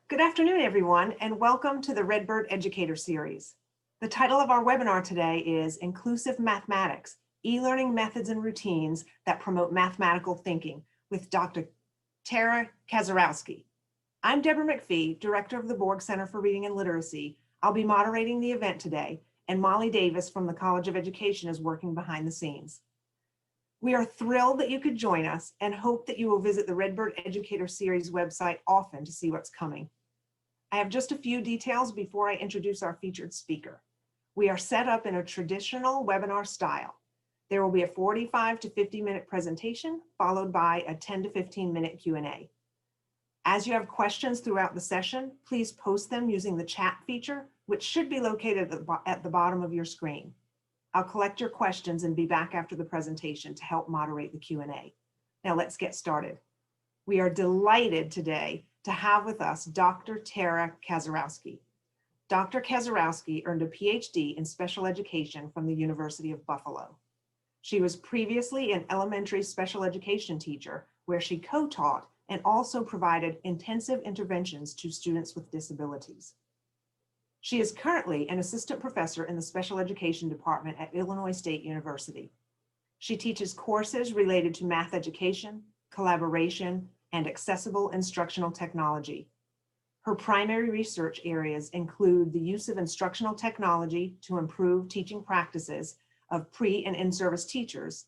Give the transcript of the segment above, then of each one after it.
Good afternoon, everyone, and welcome to the Redbird Educator Series. The title of our webinar today is Inclusive Mathematics, E-Learning Methods and Routines that Promote Mathematical Thinking with Dr. Tara Kazarowski. I'm Deborah McPhee, Director of the Borg Center for Reading and Literacy. I'll be moderating the event today, and Molly Davis from the College of Education is working behind the scenes. We are thrilled that you could join us and hope that you will visit the Redbird Educator Series website often to see what's coming. I have just a few details before I introduce our featured speaker. We are set up in a traditional webinar style. There will be a 45 to 50-minute presentation followed by a 10 to 15-minute Q&A. As you have questions throughout the session, please post them using the chat feature, which should be located at the bottom of your screen. I'll collect your questions and be back after the presentation to help moderate the Q&A. Now let's get started. We are delighted today to have with us Dr. Tara Kazarowski. Dr. Kazarowski earned a PhD in special education from the University of Buffalo. She was previously an elementary special education teacher where she co-taught and also provided intensive interventions to students with disabilities. She is currently an assistant professor in the special education department at Illinois State University. She teaches courses related to math education, collaboration, and accessible instructional technology. Her primary research areas include the use of instructional technology to improve teaching practices of pre- and in-service teachers,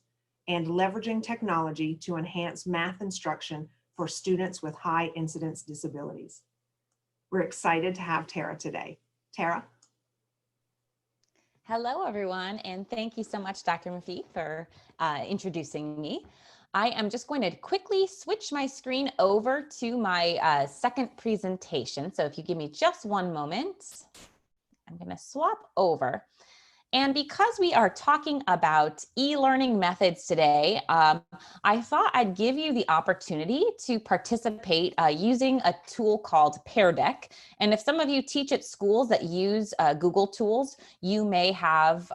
and leveraging technology to enhance math instruction for students with high incidence disabilities. We're excited to have Tara today. Tara? Hello, everyone, and thank you so much, Dr. McPhee, for introducing me. I am just going to quickly switch my screen over to my second presentation. So if you give me just one moment, I'm going to swap over. And because we are talking about e-learning methods today, I thought I'd give you the opportunity to participate using a tool called Pear Deck. And if some of you teach at schools that use Google tools, you may have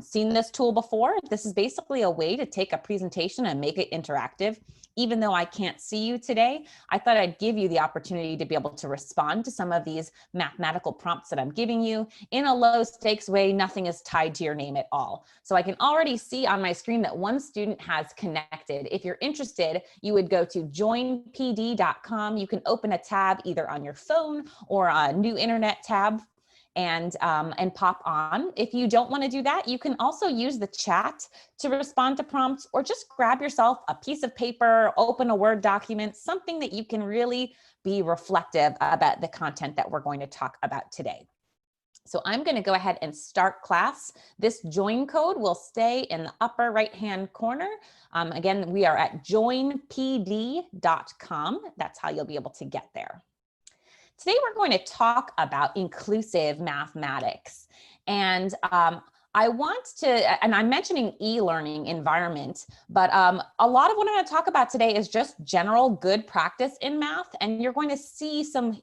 seen this tool before. This is basically a way to take a presentation and make it interactive. Even though I can't see you today, I thought I'd give you the opportunity to be able to respond to some of these mathematical prompts that I'm giving you in a low stakes way. Nothing is tied to your name at all. So I can already see on my screen that one student has connected. If you're interested, you would go to joinpd.com. You can open a tab either on your phone or a new internet tab and pop on. If you don't want to do that, you can also use the chat to respond to prompts, or just grab yourself a piece of paper, open a Word document, something that you can really be reflective about the content that we're going to talk about today. So I'm going to go ahead and start class. This join code will stay in the upper right-hand corner. Again, we are at joinpd.com. That's how you'll be able to get there. Today, we're going to talk about inclusive mathematics. And I want to, and I'm mentioning e-learning environment, but a lot of what I'm going to talk about today is just general good practice in math. And you're going to see some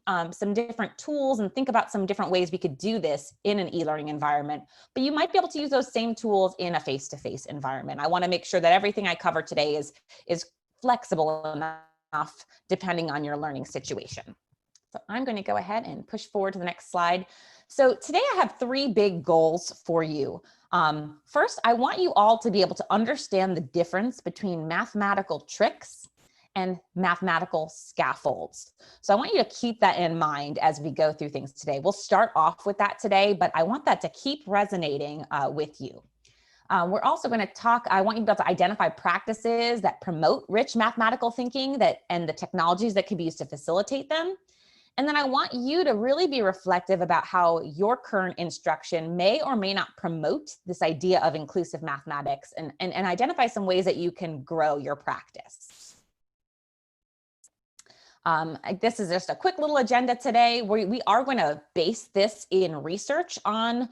different tools and think about some different ways we could do this in an e-learning environment. But you might be able to use those same tools in a face-to-face environment. I want to make sure that everything I cover today is flexible enough depending on your learning situation. So I'm going to go ahead and push forward to the next slide. So today I have three big goals for you. First, I want you all to be able to understand the difference between mathematical tricks and mathematical scaffolds. So I want you to keep that in mind as we go through things today. We'll start off with that today, but I want that to keep resonating with you. We're also going to talk, I want you to be able to identify practices that promote rich mathematical thinking and the technologies that can be used to facilitate them. And then I want you to really be reflective about how your current instruction may or may not promote this idea of inclusive mathematics and identify some ways that you can grow your practice. This is just a quick little agenda today. We are going to base this in research on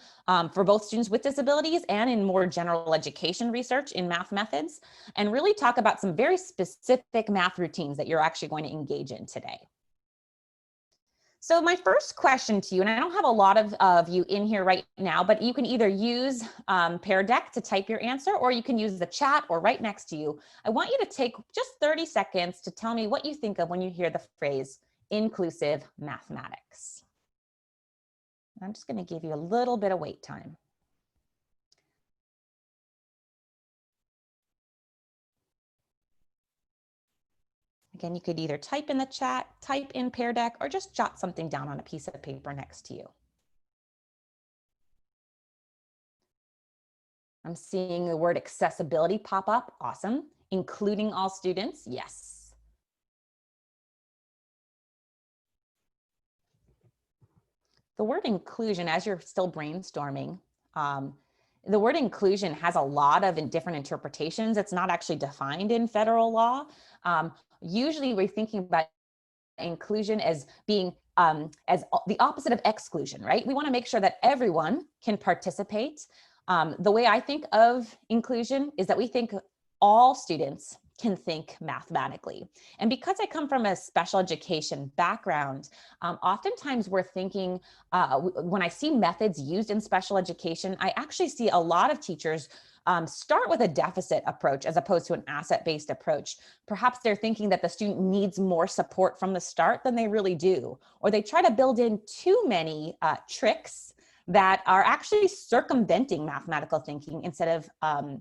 for both students with disabilities and in more general education research in math methods, and really talk about some very specific math routines that you're actually going to engage in today. So my first question to you, and I don't have a lot of you in here right now, but you can either use Pear Deck to type your answer, or you can use the chat or right next to you. I want you to take just 30 seconds to tell me what you think of when you hear the phrase inclusive mathematics. I'm just going to give you a little bit of wait time. Again, you could either type in the chat, type in Pear Deck, or just jot something down on a piece of paper next to you. I'm seeing the word accessibility pop up. Awesome. Including all students. Yes. The word inclusion, as you're still brainstorming, the word inclusion has a lot of different interpretations. It's not actually defined in federal law. Usually we're thinking about inclusion as being as the opposite of exclusion, right? We want to make sure that everyone can participate. The way I think of inclusion is that we think all students can think mathematically. And because I come from a special education background, oftentimes we're thinking, when I see methods used in special education, I actually see a lot of teachers start with a deficit approach as opposed to an asset-based approach. Perhaps they're thinking that the student needs more support from the start than they really do, or they try to build in too many tricks that are actually circumventing mathematical thinking instead of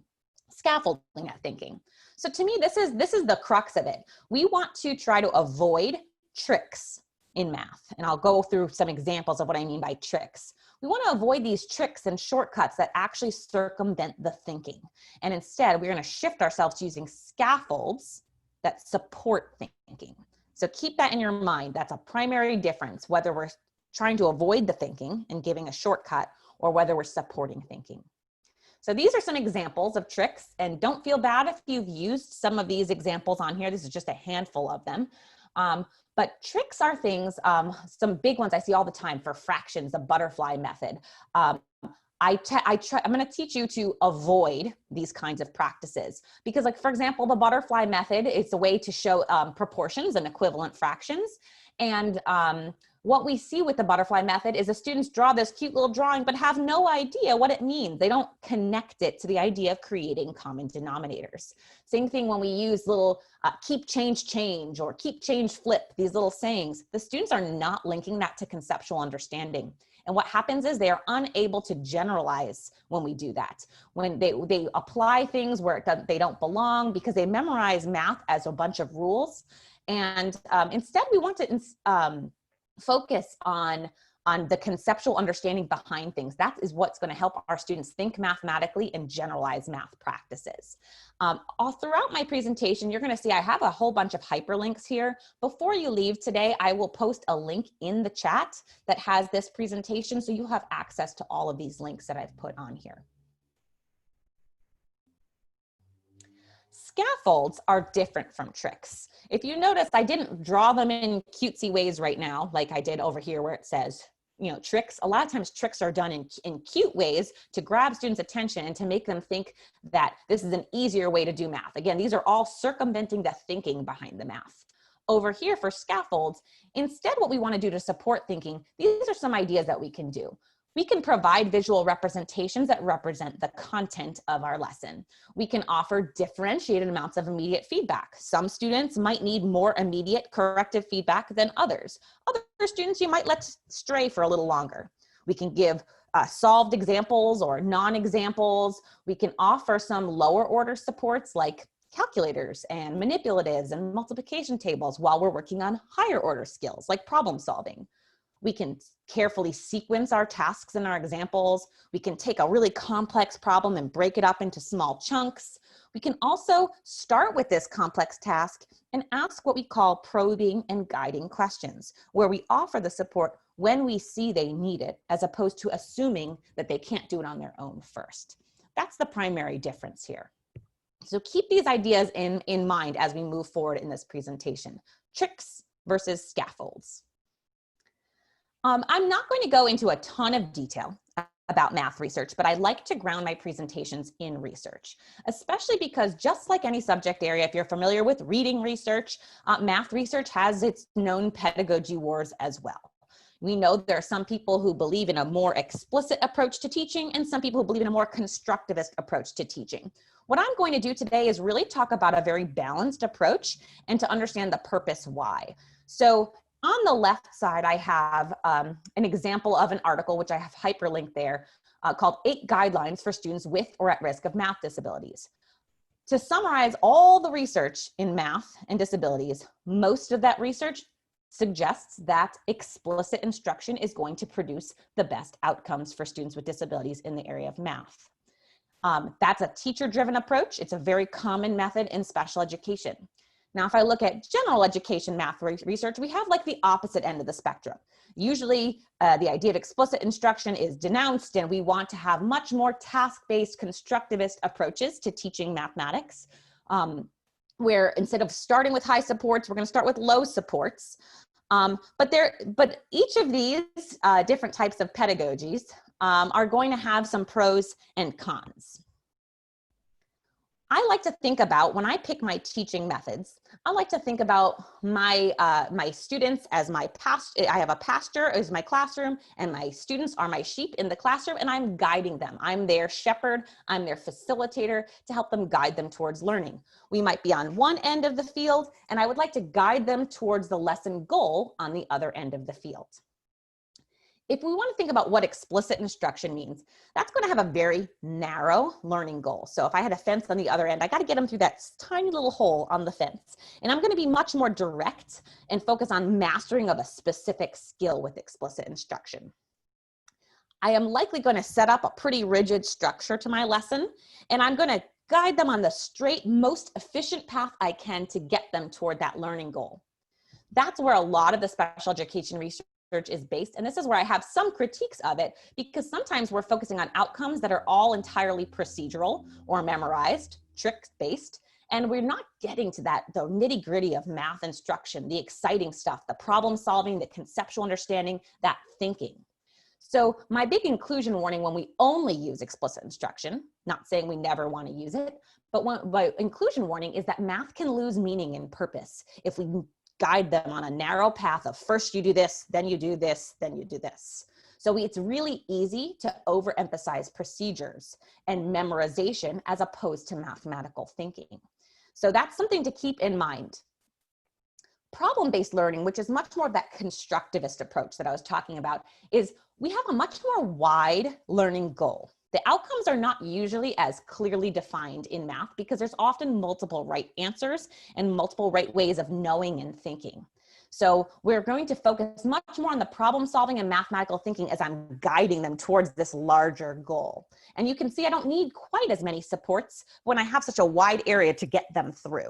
scaffolding that thinking. So to me, this is the crux of it. We want to try to avoid tricks in math. And I'll go through some examples of what I mean by tricks. We want to avoid these tricks and shortcuts that actually circumvent the thinking. And instead, we're going to shift ourselves to using scaffolds that support thinking. So keep that in your mind. That's a primary difference, whether we're trying to avoid the thinking and giving a shortcut or whether we're supporting thinking. So these are some examples of tricks, and don't feel bad if you've used some of these examples on here. This is just a handful of them. But tricks are things, some big ones I see all the time for fractions, the butterfly method. I'm going to teach you to avoid these kinds of practices because, like, for example, the butterfly method is a way to show proportions and equivalent fractions. And what we see with the butterfly method is the students draw this cute little drawing, but have no idea what it means. They don't connect it to the idea of creating common denominators. Same thing when we use little keep, change, or keep, change, flip, these little sayings. The students are not linking that to conceptual understanding. And what happens is they are unable to generalize when we do that. When they apply things where they don't belong because they memorize math as a bunch of rules. And instead we want to focus on the conceptual understanding behind things. That is what's going to help our students think mathematically and generalize math practices. All throughout my presentation, you're going to see I have a whole bunch of hyperlinks here. Before you leave today, I will post a link in the chat that has this presentation, so you have access to all of these links that I've put on here. Scaffolds are different from tricks. If you notice, I didn't draw them in cutesy ways right now, like I did over here where it says, you know, tricks. A lot of times tricks are done in cute ways to grab students' attention and to make them think that this is an easier way to do math. Again, these are all circumventing the thinking behind the math. Over here for scaffolds, instead what we want to do to support thinking, these are some ideas that we can do. We can provide visual representations that represent the content of our lesson. We can offer differentiated amounts of immediate feedback. Some students might need more immediate corrective feedback than others. Other students you might let stray for a little longer. We can give solved examples or non-examples. We can offer some lower order supports like calculators and manipulatives and multiplication tables while we're working on higher order skills like problem solving. We can carefully sequence our tasks and our examples. We can take a really complex problem and break it up into small chunks. We can also start with this complex task and ask what we call probing and guiding questions, where we offer the support when we see they need it, as opposed to assuming that they can't do it on their own first. That's the primary difference here. So keep these ideas in mind as we move forward in this presentation. Tricks versus scaffolds. I'm not going to go into a ton of detail about math research, but I like to ground my presentations in research, especially because just like any subject area, if you're familiar with reading research, math research has its known pedagogy wars as well. We know there are some people who believe in a more explicit approach to teaching and some people who believe in a more constructivist approach to teaching. What I'm going to do today is really talk about a very balanced approach and to understand the purpose why. So On the left side, I have an example of an article, which I have hyperlinked there, called 8 Guidelines for Students with or at Risk of Math Disabilities. To summarize all the research in math and disabilities, most of that research suggests that explicit instruction is going to produce the best outcomes for students with disabilities in the area of math. That's a teacher-driven approach. It's a very common method in special education. Now, if I look at general education math research, we have like the opposite end of the spectrum. Usually the idea of explicit instruction is denounced, and we want to have much more task-based constructivist approaches to teaching mathematics, where instead of starting with high supports, we're going to start with low supports. But each of these different types of pedagogies are going to have some pros and cons. I like to think about, when I pick my teaching methods, I like to think about my students as my I have a pasture as my classroom, and my students are my sheep in the classroom, and I'm guiding them. I'm their shepherd, I'm their facilitator to help them guide them towards learning. We might be on one end of the field, and I would like to guide them towards the lesson goal on the other end of the field. If we want to think about what explicit instruction means, that's going to have a very narrow learning goal. So if I had a fence on the other end, I got to get them through that tiny little hole on the fence. And I'm going to be much more direct and focus on mastering of a specific skill with explicit instruction. I am likely going to set up a pretty rigid structure to my lesson, and I'm going to guide them on the straight, most efficient path I can to get them toward that learning goal. That's where a lot of the special education research is based, and this is where I have some critiques of it, because sometimes we're focusing on outcomes that are all entirely procedural or memorized, trick-based, and we're not getting to the nitty-gritty of math instruction, the exciting stuff, the problem solving, the conceptual understanding, that thinking. So my big inclusion warning when we only use explicit instruction, not saying we never want to use it, but my inclusion warning is that math can lose meaning and purpose if we guide them on a narrow path of first you do this, then you do this, then you do this. So it's really easy to overemphasize procedures and memorization as opposed to mathematical thinking. So that's something to keep in mind. Problem-based learning, which is much more of that constructivist approach that I was talking about, is we have a much more wide learning goal. The outcomes are not usually as clearly defined in math because there's often multiple right answers and multiple right ways of knowing and thinking. So we're going to focus much more on the problem solving and mathematical thinking as I'm guiding them towards this larger goal. And you can see I don't need quite as many supports when I have such a wide area to get them through.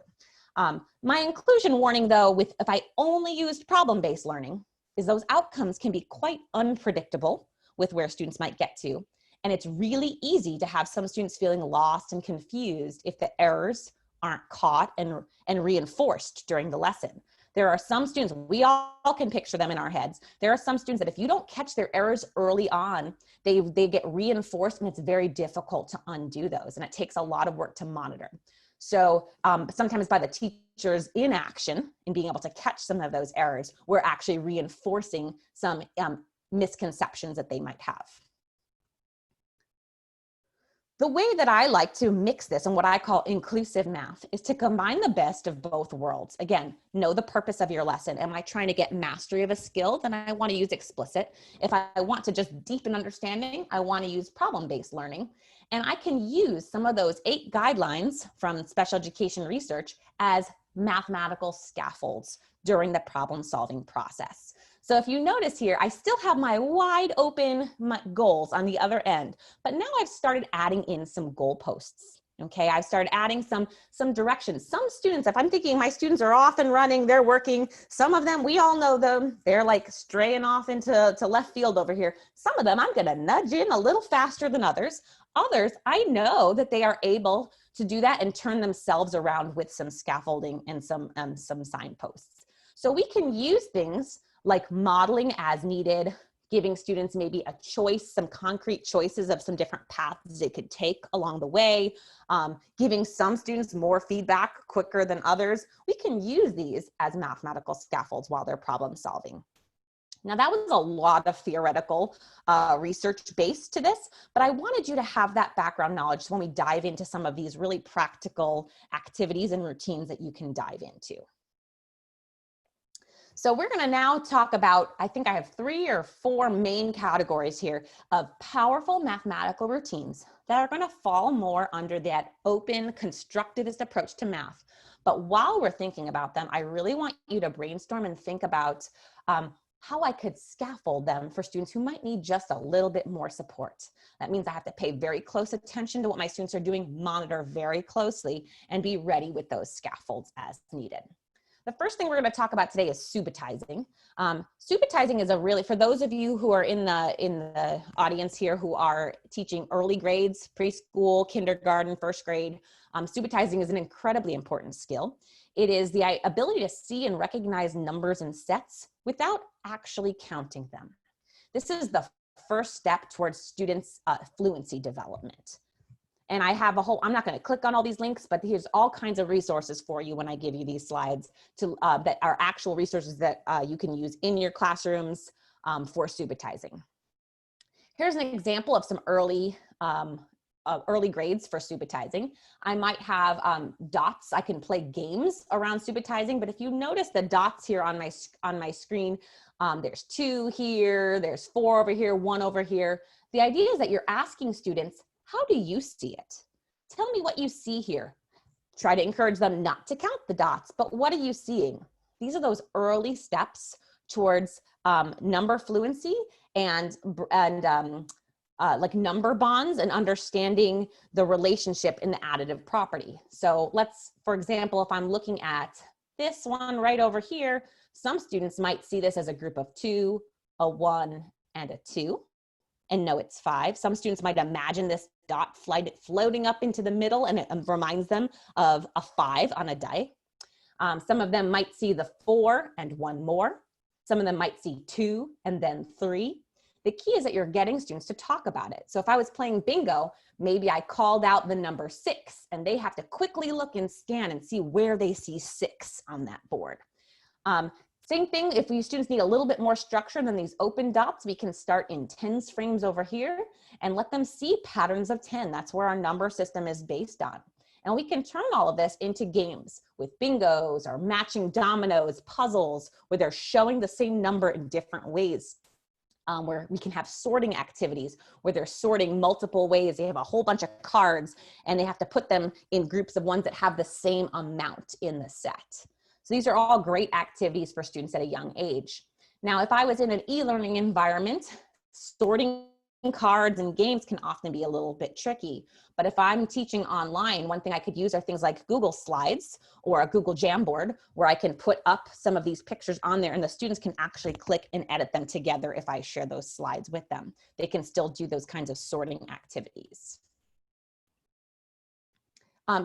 My inclusion warning though, if I only used problem-based learning, is those outcomes can be quite unpredictable with where students might get to. And it's really easy to have some students feeling lost and confused if the errors aren't caught and reinforced during the lesson. There are some students, we all can picture them in our heads. There are some students that if you don't catch their errors early on, they get reinforced, and it's very difficult to undo those. And it takes a lot of work to monitor. So sometimes by the teacher's inaction in being able to catch some of those errors, we're actually reinforcing some misconceptions that they might have. The way that I like to mix this and what I call inclusive math is to combine the best of both worlds. Again, know the purpose of your lesson. Am I trying to get mastery of a skill? Then I want to use explicit. If I want to just deepen understanding, I want to use problem-based learning. And I can use some of those 8 guidelines from special education research as mathematical scaffolds during the problem-solving process. So if you notice here, I still have my wide open goals on the other end, but now I've started adding in some goalposts. Okay, I've started adding some directions. Some students, if I'm thinking my students are off and running, they're working, some of them, we all know them, they're like straying off into left field over here. Some of them I'm gonna nudge in a little faster than others. Others, I know that they are able to do that and turn themselves around with some scaffolding and some signposts. So we can use things like modeling as needed, giving students maybe a choice, some concrete choices of some different paths they could take along the way, giving some students more feedback quicker than others. We can use these as mathematical scaffolds while they're problem solving. Now that was a lot of theoretical research based to this, but I wanted you to have that background knowledge when we dive into some of these really practical activities and routines that you can dive into. So we're going to now talk about, I think I have 3 or 4 main categories here of powerful mathematical routines that are going to fall more under that open constructivist approach to math. But while we're thinking about them, I really want you to brainstorm and think about how I could scaffold them for students who might need just a little bit more support. That means I have to pay very close attention to what my students are doing, monitor very closely, and be ready with those scaffolds as needed. The first thing we're going to talk about today is subitizing. Subitizing is a really, for those of you who are in the audience here who are teaching early grades, preschool, kindergarten, first grade, subitizing is an incredibly important skill. It is the ability to see and recognize numbers and sets without actually counting them. This is the first step towards students' fluency development. And I have a whole, I'm not going to click on all these links, but here's all kinds of resources for you when I give you these slides to, that are actual resources that you can use in your classrooms for subitizing. Here's an example of some early grades for subitizing. I might have dots. I can play games around subitizing, but if you notice the dots here on my screen, there's 2 here, there's 4 over here, 1 over here. The idea is that you're asking students, how do you see it? Tell me what you see here. Try to encourage them not to count the dots, but what are you seeing? These are those early steps towards number fluency and like number bonds and understanding the relationship in the additive property. So let's, for example, if I'm looking at this one right over here, some students might see this as a group of 2, a 1, and a 2. And know it's 5. Some students might imagine this dot floating up into the middle and it reminds them of a 5 on a die. Some of them might see the 4 and 1 more. Some of them might see 2 and then 3. The key is that you're getting students to talk about it. So if I was playing bingo, maybe I called out the number 6 and they have to quickly look and scan and see where they see 6 on that board. Same thing, if we students need a little bit more structure than these open dots, we can start in tens frames over here and let them see patterns of 10. That's where our number system is based on. And we can turn all of this into games with bingos or matching dominoes, puzzles, where they're showing the same number in different ways. Where we can have sorting activities where they're sorting multiple ways. They have a whole bunch of cards and they have to put them in groups of ones that have the same amount in the set. So these are all great activities for students at a young age. Now, if I was in an e-learning environment, sorting cards and games can often be a little bit tricky. But if I'm teaching online, one thing I could use are things like Google Slides or a Google Jamboard, where I can put up some of these pictures on there and the students can actually click and edit them together if I share those slides with them. They can still do those kinds of sorting activities.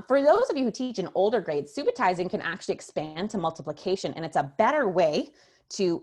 For those of you who teach in older grades, subitizing can actually expand to multiplication, and it's a better way to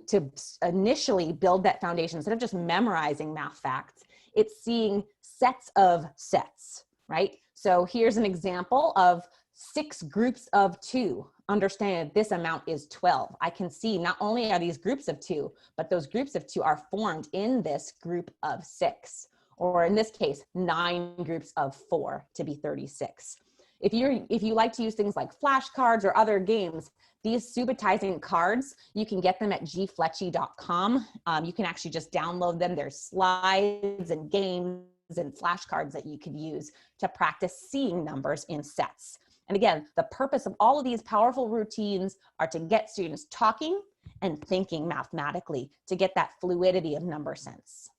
initially build that foundation. Instead of just memorizing math facts, it's seeing sets of sets, right? So here's an example of 6 groups of 2. Understand this amount is 12. I can see not only are these groups of 2, but those groups of 2 are formed in this group of 6, or in this case, 9 groups of 4 to be 36. If you like to use things like flashcards or other games, these subitizing cards, you can get them at gfletchy.com. You can actually just download them. There's slides and games and flashcards that you can use to practice seeing numbers in sets. And again, the purpose of all of these powerful routines are to get students talking and thinking mathematically to get that fluidity of number sense.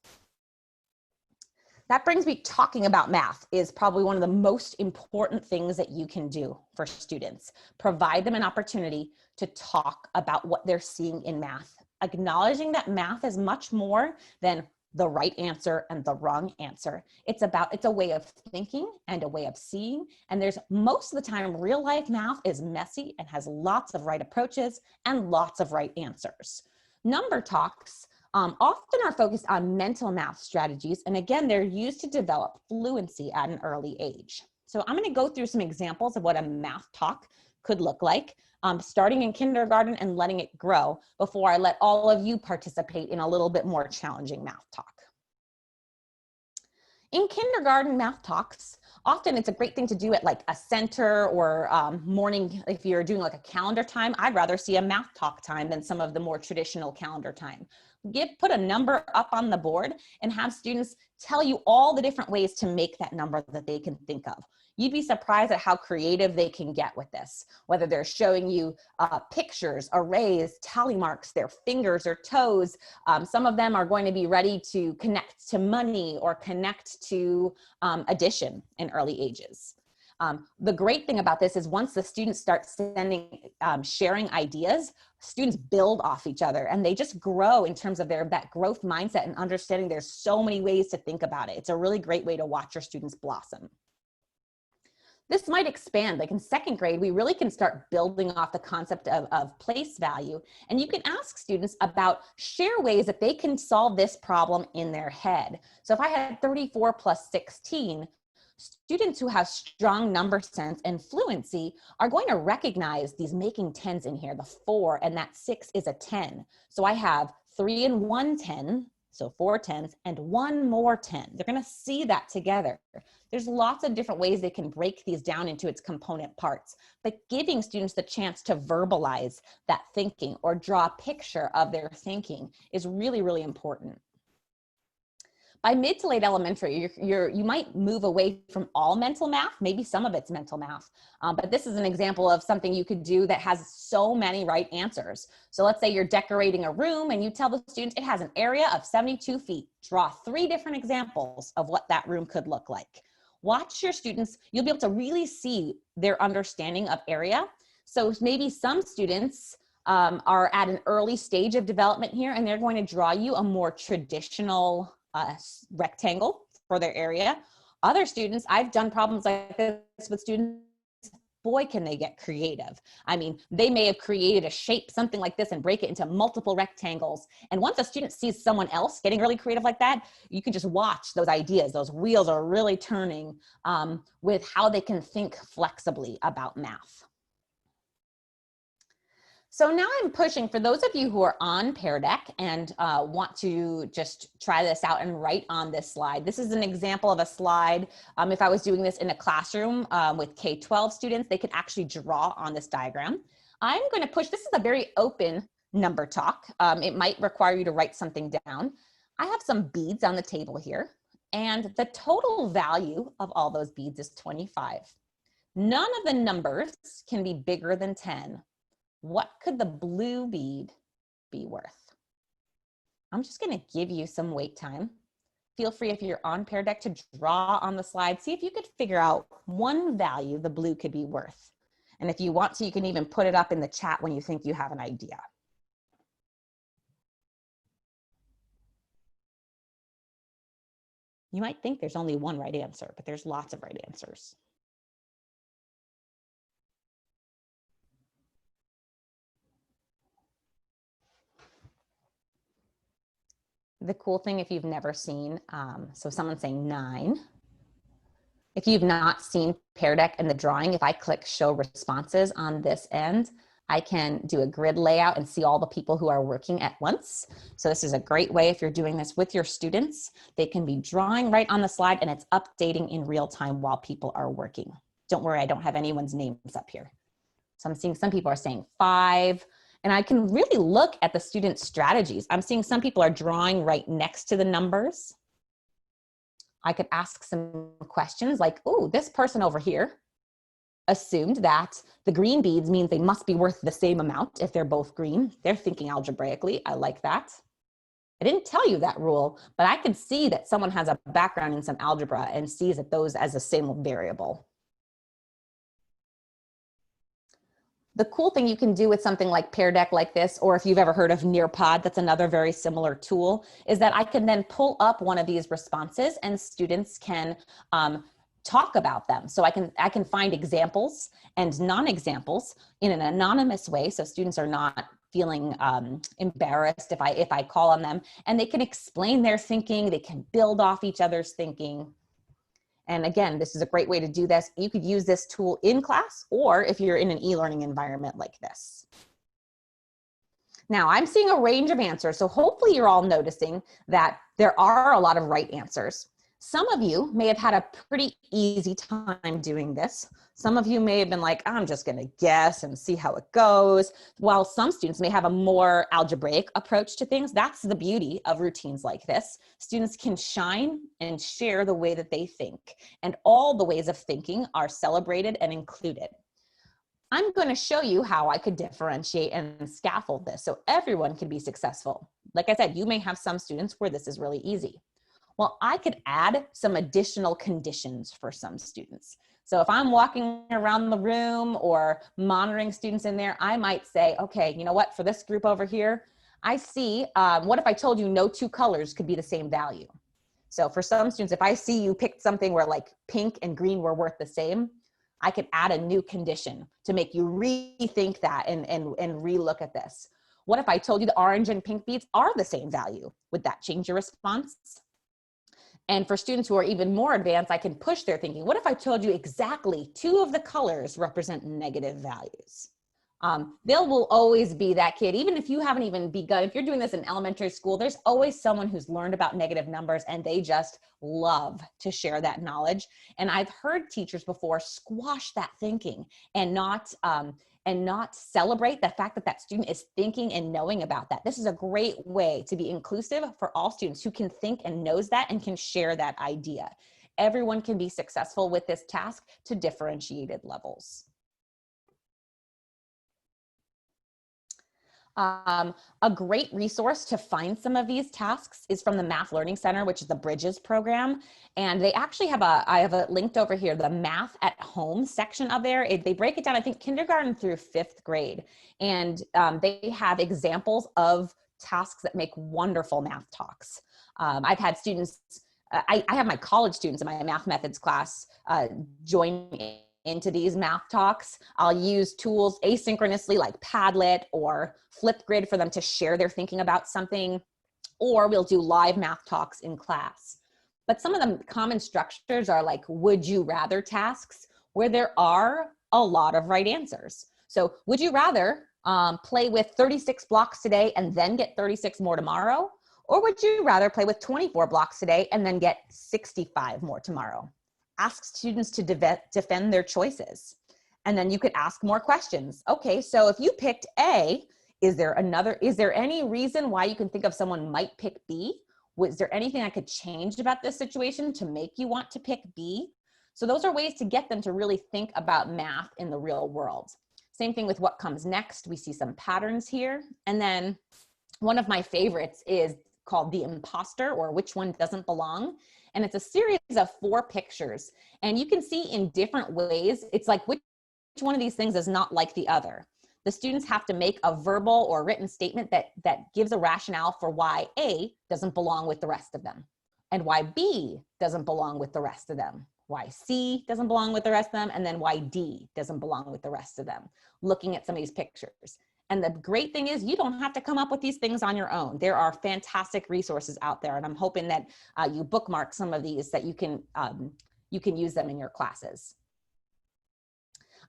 That brings me, talking about math is probably one of the most important things that you can do for students. Provide them an opportunity to talk about what they're seeing in math, acknowledging that math is much more than the right answer and the wrong answer. It's a way of thinking and a way of seeing. And there's, most of the time, real life math is messy and has lots of right approaches and lots of right answers. Number talks often are focused on mental math strategies. And again, they're used to develop fluency at an early age. So I'm going to go through some examples of what a math talk could look like, starting in kindergarten and letting it grow before I let all of you participate in a little bit more challenging math talk. In kindergarten math talks, Often it's a great thing to do at like a center or morning. If you're doing like a calendar time, I'd rather see a math talk time than some of the more traditional calendar time. Put a number up on the board and have students tell you all the different ways to make that number that they can think of. You'd be surprised at how creative they can get with this, whether they're showing you pictures, arrays, tally marks, their fingers or toes. Some of them are going to be ready to connect to money or connect to addition in early ages. The great thing about this is once the students start sharing ideas, students build off each other and they just grow in terms of that growth mindset and understanding there's so many ways to think about it. It's a really great way to watch your students blossom. This might expand, like in second grade, we really can start building off the concept of place value. And you can ask students about share ways that they can solve this problem in their head. So if I had 34 plus 16, students who have strong number sense and fluency are going to recognize these making tens in here, the 4 and that 6 is a 10. So I have 3 and 1 10, so 4 tens and 1 more 10. They're going to see that together. There's lots of different ways they can break these down into its component parts, but giving students the chance to verbalize that thinking or draw a picture of their thinking is really, really important. By mid to late elementary, you might move away from all mental math. Maybe some of it's mental math, but this is an example of something you could do that has so many right answers. So let's say you're decorating a room and you tell the students it has an area of 72 feet. Draw 3 different examples of what that room could look like. Watch your students, you'll be able to really see their understanding of area. So maybe some students are at an early stage of development here and they're going to draw you a more traditional rectangle for their area. Other students, I've done problems like this with students, boy, can they get creative. I mean, they may have created a shape, something like this, and break it into multiple rectangles. And once a student sees someone else getting really creative like that, you can just watch those ideas. Those wheels are really turning with how they can think flexibly about math. So now I'm pushing for those of you who are on Pear Deck and want to just try this out and write on this slide. This is an example of a slide. If I was doing this in a classroom with K-12 students, they could actually draw on this diagram. I'm going to push, this is a very open number talk. It might require you to write something down. I have some beads on the table here, and the total value of all those beads is 25. None of the numbers can be bigger than 10. What could the blue bead be worth? I'm just going to give you some wait time. Feel free, if you're on Pear Deck, to draw on the slide. See if you could figure out one value the blue could be worth. And if you want to, you can even put it up in the chat when you think you have an idea. You might think there's only one right answer, but there's lots of right answers. The cool thing, if you've never seen, so someone's saying 9. If you've not seen Pear Deck and the drawing, if I click show responses on this end, I can do a grid layout and see all the people who are working at once. So this is a great way if you're doing this with your students. They can be drawing right on the slide and it's updating in real time while people are working. Don't worry, I don't have anyone's names up here. So I'm seeing some people are saying 5. And I can really look at the student strategies. I'm seeing some people are drawing right next to the numbers. I could ask some questions like, oh, this person over here assumed that the green beads means they must be worth the same amount if they're both green. They're thinking algebraically. I like that. I didn't tell you that rule, but I could see that someone has a background in some algebra and sees that those as the same variable. The cool thing you can do with something like Pear Deck like this, or if you've ever heard of Nearpod, that's another very similar tool, is that I can then pull up one of these responses and students can talk about them. So I can find examples and non-examples in an anonymous way, so students are not feeling embarrassed if I call on them, and they can explain their thinking, they can build off each other's thinking. And again, this is a great way to do this. You could use this tool in class, or if you're in an e-learning environment like this. Now, I'm seeing a range of answers, so hopefully you're all noticing that there are a lot of right answers. Some of you may have had a pretty easy time doing this. Some of you may have been like, I'm just going to guess and see how it goes. While some students may have a more algebraic approach to things. That's the beauty of routines like this. Students can shine and share the way that they think, and all the ways of thinking are celebrated and included. I'm going to show you how I could differentiate and scaffold this so everyone can be successful. Like I said, you may have some students where this is really easy. Well, I could add some additional conditions for some students. So if I'm walking around the room or monitoring students in there, I might say, okay, you know what, for this group over here, I see, what if I told you no two colors could be the same value? So for some students, if I see you picked something where like pink and green were worth the same, I could add a new condition to make you rethink that and relook at this. What if I told you the orange and pink beads are the same value? Would that change your response? And for students who are even more advanced, I can push their thinking. What if I told you exactly 2 of the colors represent negative values? There will always be that kid, even if you haven't even begun, if you're doing this in elementary school, there's always someone who's learned about negative numbers and they just love to share that knowledge. And I've heard teachers before squash that thinking and not celebrate the fact that that student is thinking and knowing about that. This is a great way to be inclusive for all students who can think and knows that and can share that idea. Everyone can be successful with this task to differentiated levels. A great resource to find some of these tasks is from the Math Learning Center, which is the Bridges program. And they actually have I have it linked over here, the Math at Home section of there. They break it down, I think, kindergarten through 5th grade. And they have examples of tasks that make wonderful math talks. I've had students, I have my college students in my math methods class join into these math talks. I'll use tools asynchronously like Padlet or Flipgrid for them to share their thinking about something, or we'll do live math talks in class. But some of the common structures are like would you rather tasks, where there are a lot of right answers. So would you rather play with 36 blocks today and then get 36 more tomorrow? Or would you rather play with 24 blocks today and then get 65 more tomorrow? Ask students to defend their choices. And then you could ask more questions. Okay, so if you picked A, is there any reason why you can think of someone might pick B? Was there anything I could change about this situation to make you want to pick B? So those are ways to get them to really think about math in the real world. Same thing with what comes next. We see some patterns here. And then one of my favorites is called the imposter, or which one doesn't belong. And it's a series of 4 pictures. And you can see in different ways, it's like which one of these things is not like the other. The students have to make a verbal or written statement that gives a rationale for why A doesn't belong with the rest of them, and why B doesn't belong with the rest of them, why C doesn't belong with the rest of them, and then why D doesn't belong with the rest of them, looking at some of these pictures. And the great thing is you don't have to come up with these things on your own. There are fantastic resources out there, and I'm hoping that you bookmark some of these that you can use them in your classes.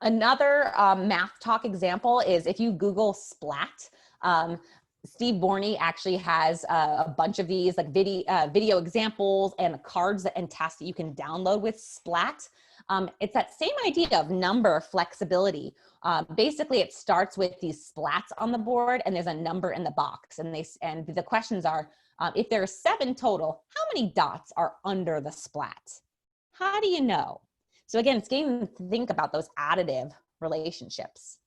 Another math talk example is if you Google Splat. Steve Borney actually has a bunch of these like video examples and cards and tasks that you can download with Splat. It's that same idea of number flexibility. Basically, it starts with these splats on the board and there's a number in the box. And the questions are, if there are 7 total, how many dots are under the splat? How do you know? So again, it's getting them to think about those additive relationships.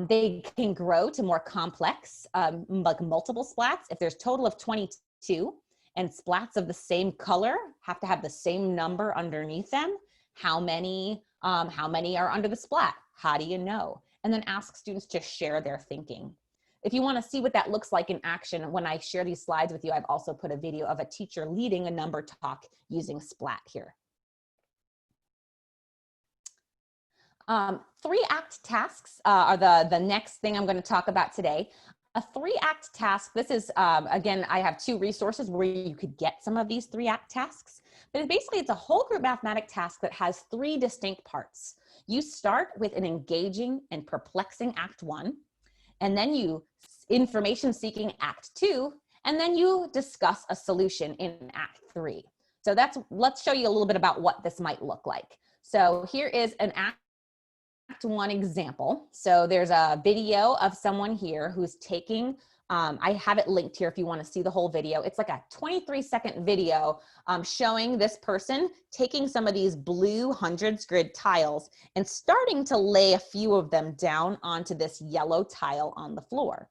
They can grow to more complex, like multiple splats. If there's a total of 22 and splats of the same color have to have the same number underneath them, how many are under the splat? How do you know? And then ask students to share their thinking. If you want to see what that looks like in action, when I share these slides with you, I've also put a video of a teacher leading a number talk using Splat here. 3-act tasks are the next thing I'm going to talk about today. A 3-act task, this is, again, I have 2 resources where you could get some of these 3-act tasks, but it's a whole group mathematic task that has 3 distinct parts. You start with an engaging and perplexing Act 1, and then you information seeking Act 2, and then you discuss a solution in Act 3. So let's show you a little bit about what this might look like. So here is an Act 1 example. So there's a video of someone here who's taking, I have it linked here if you want to see the whole video. It's like a 23-second video showing this person taking some of these blue hundreds grid tiles and starting to lay a few of them down onto this yellow tile on the floor.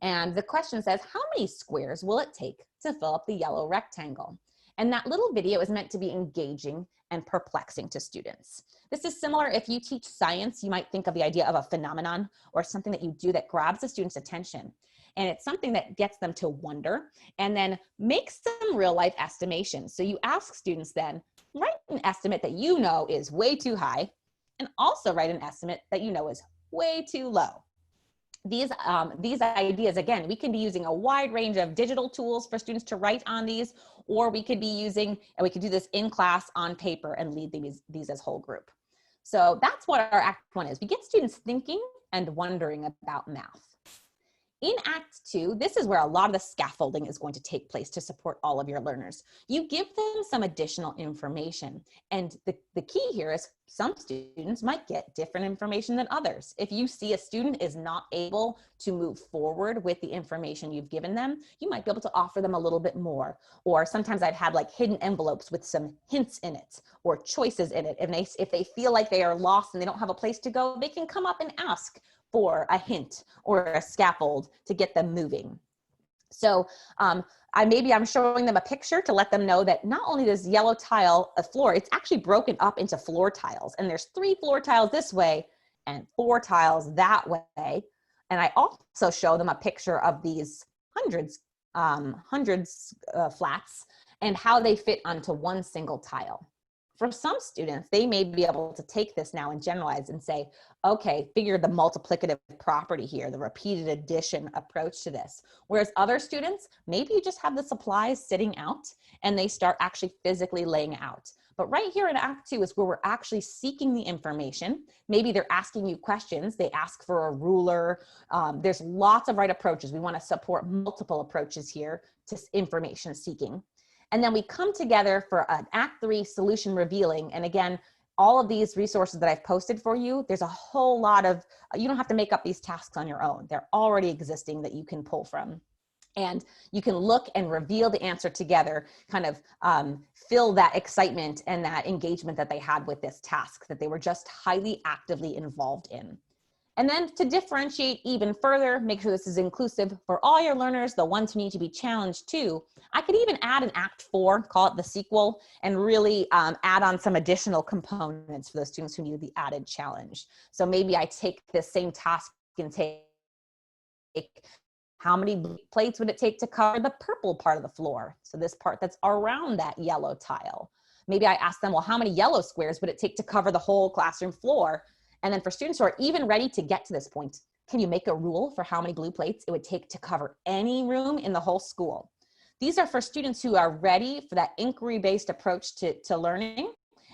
And the question says, how many squares will it take to fill up the yellow rectangle? And that little video is meant to be engaging and perplexing to students. This is similar if you teach science, you might think of the idea of a phenomenon or something that you do that grabs the student's attention. And it's something that gets them to wonder and then makes some real life estimations. So you ask students then, write an estimate that you know is way too high and also write an estimate that you know is way too low. These ideas, again, we can be using a wide range of digital tools for students to write on these, or we could be using, and we could do this in class on paper and lead these as whole group. So that's what our Act 1 is. We get students thinking and wondering about math. In Act 2, this is where a lot of the scaffolding is going to take place to support all of your learners. You give them some additional information. And the key here is some students might get different information than others. If you see a student is not able to move forward with the information you've given them, you might be able to offer them a little bit more. Or sometimes I've had like hidden envelopes with some hints in it or choices in it. If they feel like they are lost and they don't have a place to go, they can come up and ask for a hint or a scaffold to get them moving. So I'm showing them a picture to let them know that not only does yellow tile a floor, it's actually broken up into floor tiles. And there's 3 floor tiles this way and 4 tiles that way. And I also show them a picture of these hundreds flats and how they fit onto one single tile. For some students, they may be able to take this now and generalize and say, okay, figure the multiplicative property here, the repeated addition approach to this. Whereas other students, maybe you just have the supplies sitting out and they start actually physically laying out. But right here in Act 2 is where we're actually seeking the information. Maybe they're asking you questions. They ask for a ruler. There's lots of right approaches. We want to support multiple approaches here to information seeking. And then we come together for an Act 3 solution revealing. And again, all of these resources that I've posted for you, there's a whole lot of, you don't have to make up these tasks on your own. They're already existing that you can pull from. And you can look and reveal the answer together, kind of fill that excitement and that engagement that they had with this task that they were just highly actively involved in. And then to differentiate even further, make sure this is inclusive for all your learners, the ones who need to be challenged too. I could even add an Act 4, call it the sequel, and really add on some additional components for those students who need the added challenge. So maybe I take this same task and take how many plates would it take to cover the purple part of the floor? So this part that's around that yellow tile. Maybe I ask them, well, how many yellow squares would it take to cover the whole classroom floor? And then for students who are even ready to get to this point, can you make a rule for how many blue plates it would take to cover any room in the whole school? These are for students who are ready for that inquiry-based approach to learning.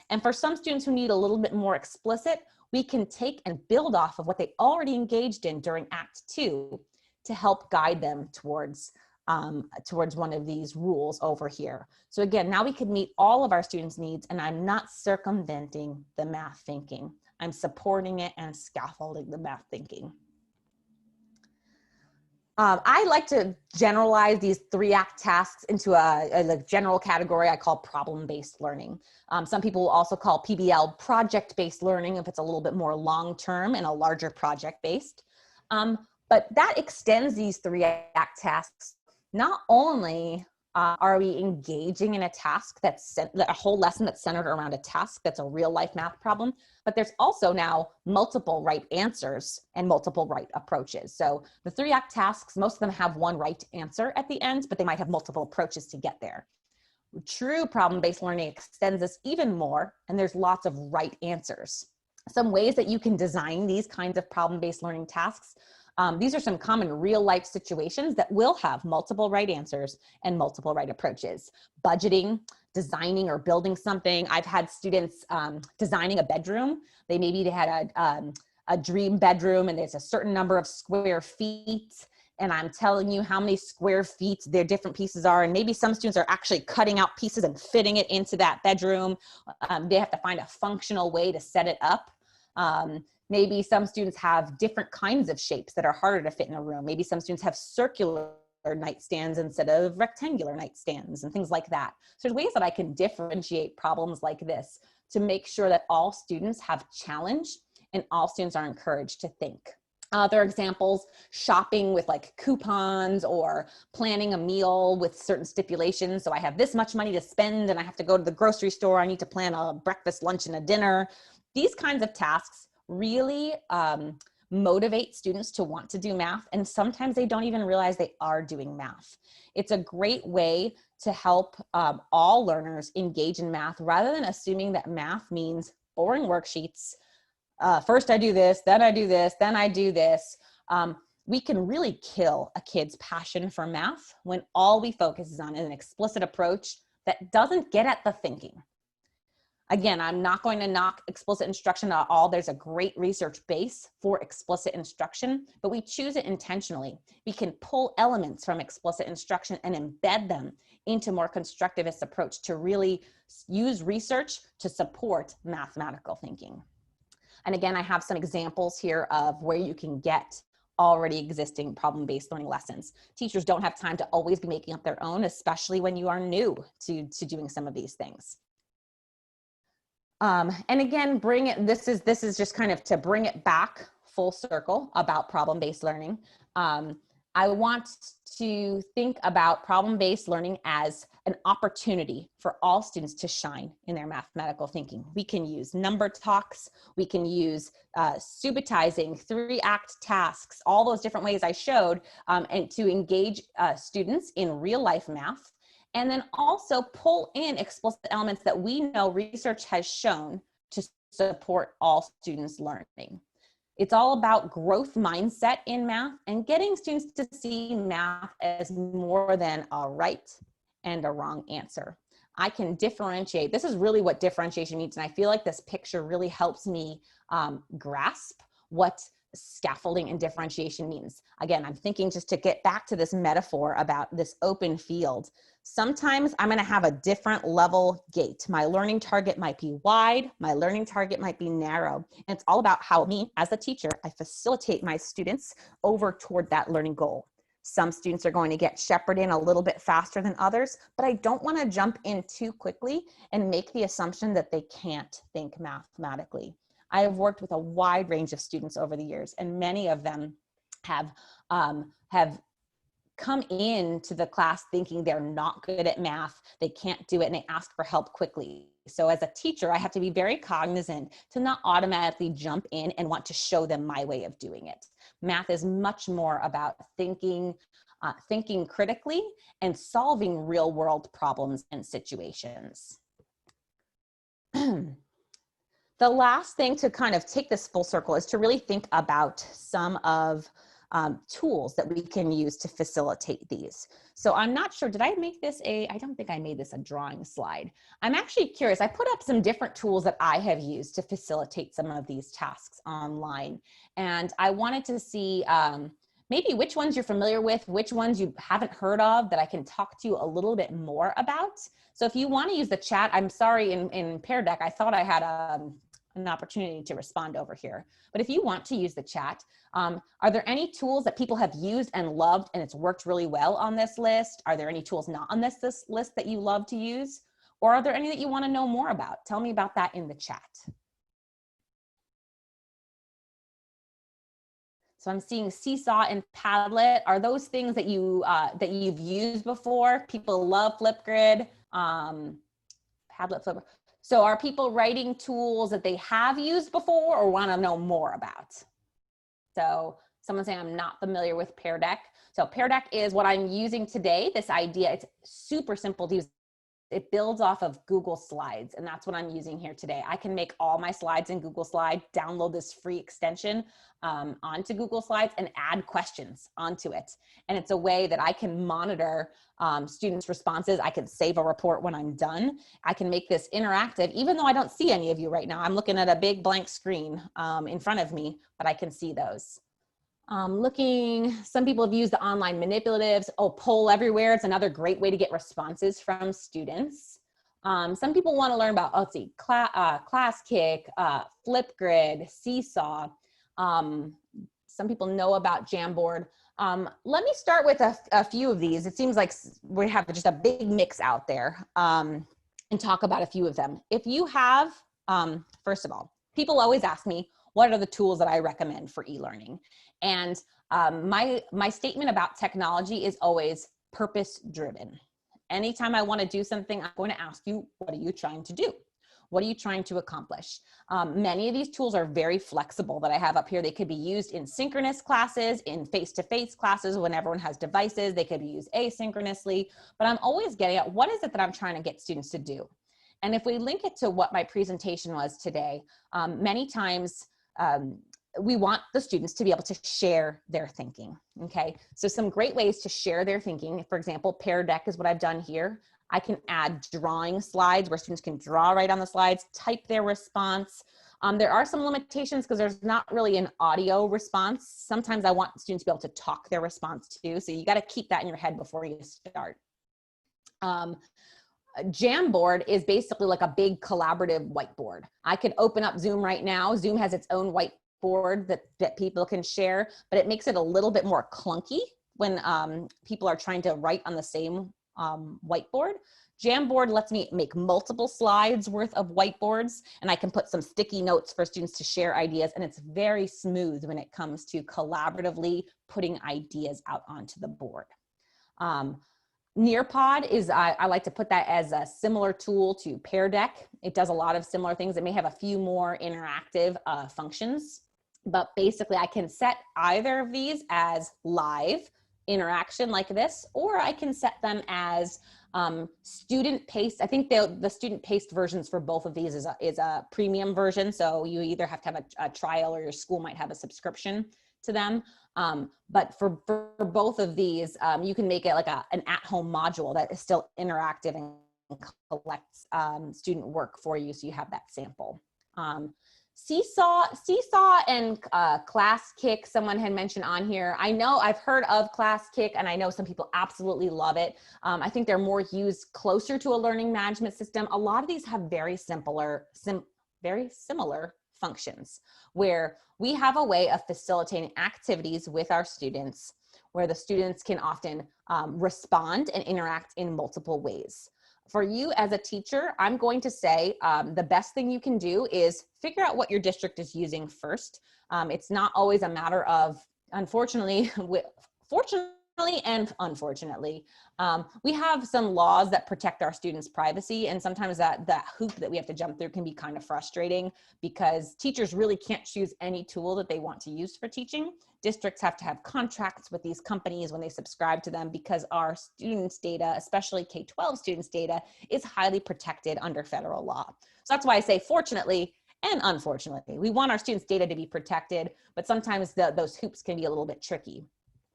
And for some students who need a little bit more explicit, we can take and build off of what they already engaged in during Act 2 to help guide them towards one of these rules over here. So again, now we can meet all of our students' needs, and I'm not circumventing the math thinking. I'm supporting it and scaffolding the math thinking. I like to generalize these 3-act tasks into a general category I call problem-based learning. Some people will also call PBL project-based learning if it's a little bit more long-term and a larger project-based. But that extends these 3-act tasks. Not only are we engaging in a task that's a whole lesson that's centered around a task that's a real life math problem, but there's also now multiple right answers and multiple right approaches. So the 3-act tasks, most of them have one right answer at the end, but they might have multiple approaches to get there. True problem-based learning extends this even more, and there's lots of right answers. Some ways that you can design these kinds of problem-based learning tasks. These are some common real life situations that will have multiple right answers and multiple right approaches. Budgeting, designing or building something. I've had students designing a bedroom. They had a dream bedroom and there's a certain number of square feet and I'm telling you how many square feet their different pieces are. And maybe some students are actually cutting out pieces and fitting it into that bedroom. They have to find a functional way to set it up. Maybe some students have different kinds of shapes that are harder to fit in a room. Maybe some students have circular nightstands instead of rectangular nightstands and things like that. So there's ways that I can differentiate problems like this to make sure that all students have challenge and all students are encouraged to think. Other examples, shopping with like coupons or planning a meal with certain stipulations. So I have this much money to spend and I have to go to the grocery store. I need to plan a breakfast, lunch, and a dinner. These kinds of tasks really motivate students to want to do math. And sometimes they don't even realize they are doing math. It's a great way to help all learners engage in math rather than assuming that math means boring worksheets. First I do this, then I do this, then I do this. We can really kill a kid's passion for math when all we focus is on is an explicit approach that doesn't get at the thinking. Again, I'm not going to knock explicit instruction at all. There's a great research base for explicit instruction, but we choose it intentionally. We can pull elements from explicit instruction and embed them into more constructivist approach to really use research to support mathematical thinking. And again, I have some examples here of where you can get already existing problem-based learning lessons. Teachers don't have time to always be making up their own, especially when you are new to doing some of these things. And again, this is just kind of to bring it back full circle about problem-based learning. I want to think about problem-based learning as an opportunity for all students to shine in their mathematical thinking. We can use number talks, we can use subitizing, 3-act tasks, all those different ways I showed, and to engage students in real life math. And then also pull in explicit elements that we know research has shown to support all students' learning. It's all about growth mindset in math and getting students to see math as more than a right and a wrong answer. I can differentiate. This is really what differentiation means. And I feel like this picture really helps me grasp what scaffolding and differentiation means. Again, I'm thinking just to get back to this metaphor about this open field. Sometimes I'm going to have a different level gate. My learning target might be wide, my learning target might be narrow. And it's all about how me, as a teacher, I facilitate my students over toward that learning goal. Some students are going to get shepherded in a little bit faster than others, but I don't want to jump in too quickly and make the assumption that they can't think mathematically. I have worked with a wide range of students over the years, and many of them have come into the class thinking they're not good at math, they can't do it, and they ask for help quickly. So as a teacher, I have to be very cognizant to not automatically jump in and want to show them my way of doing it. Math is much more about thinking critically and solving real world problems and situations. The last thing to kind of take this full circle is to really think about some of tools that we can use to facilitate these. So I'm not sure, did I make this I don't think I made this a drawing slide. I'm actually curious. I put up some different tools that I have used to facilitate some of these tasks online. And I wanted to see maybe which ones you're familiar with, which ones you haven't heard of that I can talk to you a little bit more about. So if you want to use the chat, I'm sorry, in Pear Deck, I thought I had an opportunity to respond over here. But if you want to use the chat, are there any tools that people have used and loved and it's worked really well on this list? Are there any tools not on this list that you love to use? Or are there any that you want to know more about? Tell me about that in the chat. So I'm seeing Seesaw and Padlet. Are those things that you've used before? People love Flipgrid, Padlet, Flipgrid. So are people writing tools that they have used before or want to know more about? So someone saying I'm not familiar with Pear Deck. So Pear Deck is what I'm using today. This idea, it's super simple to use. It builds off of Google Slides, and that's what I'm using here today. I can make all my slides in Google Slide, download this free extension onto Google Slides and add questions onto it. And it's a way that I can monitor students' responses. I can save a report when I'm done. I can make this interactive, even though I don't see any of you right now. I'm looking at a big blank screen in front of me, but I can see those. Some people have used the online manipulatives. Oh, poll everywhere. It's another great way to get responses from students. Some people want to learn about, let's see, ClassKick, Flipgrid, Seesaw. Some people know about Jamboard. Let me start with a few of these. It seems like we have just a big mix out there, and talk about a few of them. If you have, first of all, people always ask me, what are the tools that I recommend for e-learning? And my statement about technology is always purpose-driven. Anytime I want to do something, I'm going to ask you, what are you trying to do? What are you trying to accomplish? Many of these tools are very flexible that I have up here. They could be used in synchronous classes, in face-to-face classes when everyone has devices. They could be used asynchronously, but I'm always getting at what is it that I'm trying to get students to do? And if we link it to what my presentation was today, many times we want the students to be able to share their thinking, okay? So some great ways to share their thinking, for example, Pear Deck is what I've done here. I can add drawing slides where students can draw right on the slides, type their response. There are some limitations because there's not really an audio response. Sometimes I want students to be able to talk their response too, so you got to keep that in your head before you start. Jamboard is basically like a big collaborative whiteboard. I could open up Zoom right now. Zoom has its own whiteboard that people can share, but it makes it a little bit more clunky when people are trying to write on the same whiteboard. Jamboard lets me make multiple slides worth of whiteboards, and I can put some sticky notes for students to share ideas, and it's very smooth when it comes to collaboratively putting ideas out onto the board. Nearpod is, I like to put that as a similar tool to Pear Deck. It does a lot of similar things. It may have a few more interactive functions, but basically I can set either of these as live interaction like this, or I can set them as student paced. I think the student paced versions for both of these is a premium version. So you either have to have a trial or your school might have a subscription to them. But for both of these, you can make it like an at-home module that is still interactive and collects student work for you, so you have that sample. Seesaw and ClassKick, someone had mentioned on here. I know I've heard of ClassKick, and I know some people absolutely love it. I think they're more used closer to a learning management system. A lot of these have very similar functions, where we have a way of facilitating activities with our students where the students can often respond and interact in multiple ways. For you as a teacher, I'm going to say the best thing you can do is figure out what your district is using first. It's not always a matter of, unfortunately, fortunately and unfortunately, we have some laws that protect our students' privacy, and sometimes that hoop that we have to jump through can be kind of frustrating because teachers really can't choose any tool that they want to use for teaching. Districts have to have contracts with these companies when they subscribe to them because our students' data, especially K-12 students' data, is highly protected under federal law. So that's why I say fortunately and unfortunately. We want our students' data to be protected, but sometimes those hoops can be a little bit tricky.